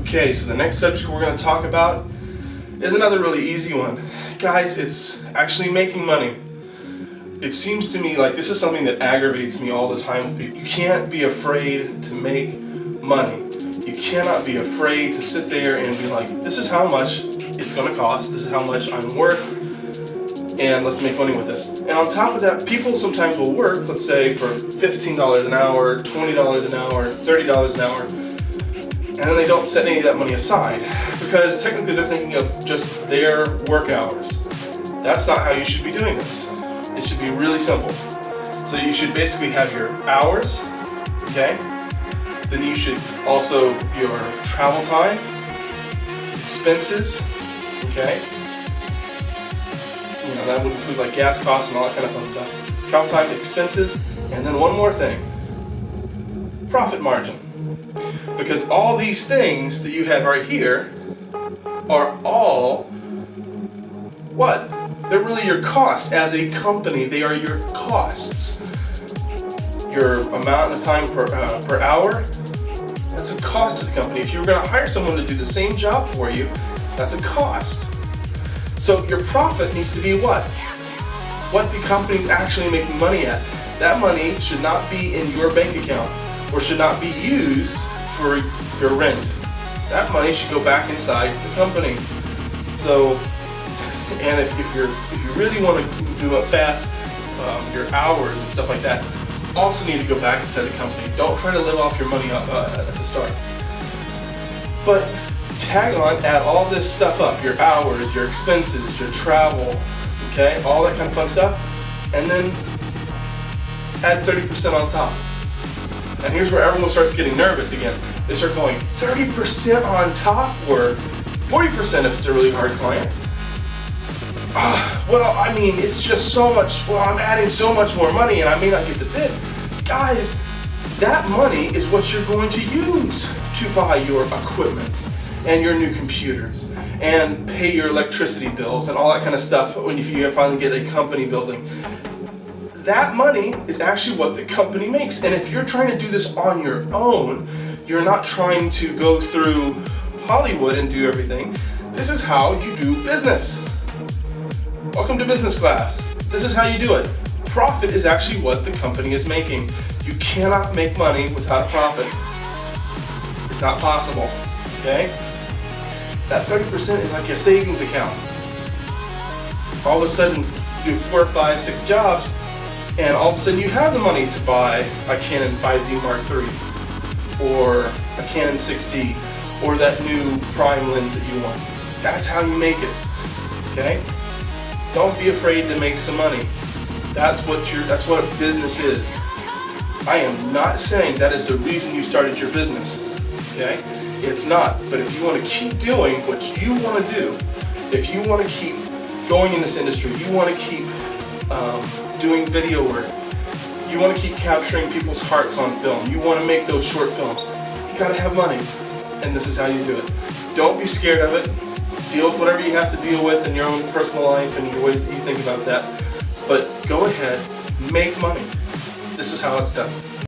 Okay, so the next subject we're going to talk about is another really easy one. Guys, it's actually making money. It seems to me like this is something that aggravates me all the time with people. You can't be afraid to make money. You cannot be afraid to sit there and be like, this is how much it's going to cost, this is how much I'm worth, and let's make money with this. And on top of that, people sometimes will work, let's say, for $15 an hour, $20 an hour, $30 an hour, and then they don't set any of that money aside because technically they're thinking of just their work hours. That's not how you should be doing this. It should be really simple. So you should basically have your hours, okay? Then you should also your travel time, expenses, okay? You know, that would include like gas costs and all that kind of fun stuff. Travel time, expenses, and then one more thing, profit margin. Because all these things that you have right here are all what? They're really your cost as a company. They are your costs. Your amount of time per hour, that's a cost to the company. If you were going to hire someone to do the same job for you, that's a cost. So your profit needs to be what? What the company's actually making money at. That money should not be in your bank account or should not be used for your rent. That money should go back inside the company. So, and if you really want to do it fast, your hours and stuff like that also need to go back inside the company. Don't try to live off your money at the start. But tag on, add all this stuff up, your hours, your expenses, your travel, okay, all that kind of fun stuff, and then add 30% on top. And here's where everyone starts getting nervous again. They start going, 30% on top or 40% if it's a really hard client. Well, I mean, it's just so much, well, I'm adding so much more money and I may not get the bid. Guys, that money is what you're going to use to buy your equipment and your new computers and pay your electricity bills and all that kind of stuff when you finally get a company building. That money is actually what the company makes. And if you're trying to do this on your own, you're not trying to go through Hollywood and do everything. This is how you do business. Welcome to business class. This is how you do it. Profit is actually what the company is making. You cannot make money without profit. It's not possible, okay? That 30% is like your savings account. All of a sudden, you do 4, 5, 6 jobs, and all of a sudden you have the money to buy a Canon 5D Mark III, or a Canon 6D, or that new prime lens that you want. That's how you make it, okay? Don't be afraid to make some money. That's what business is. I am not saying that is the reason you started your business, okay? It's not, but if you want to keep doing what you want to do, if you want to keep going in this industry, you want to keep doing video work, you want to keep capturing people's hearts on film, you want to make those short films, you gotta have money, and this is how you do it. Don't be scared of it. Deal with whatever you have to deal with in your own personal life and your ways that you think about that, but go ahead, make money. This is how it's done.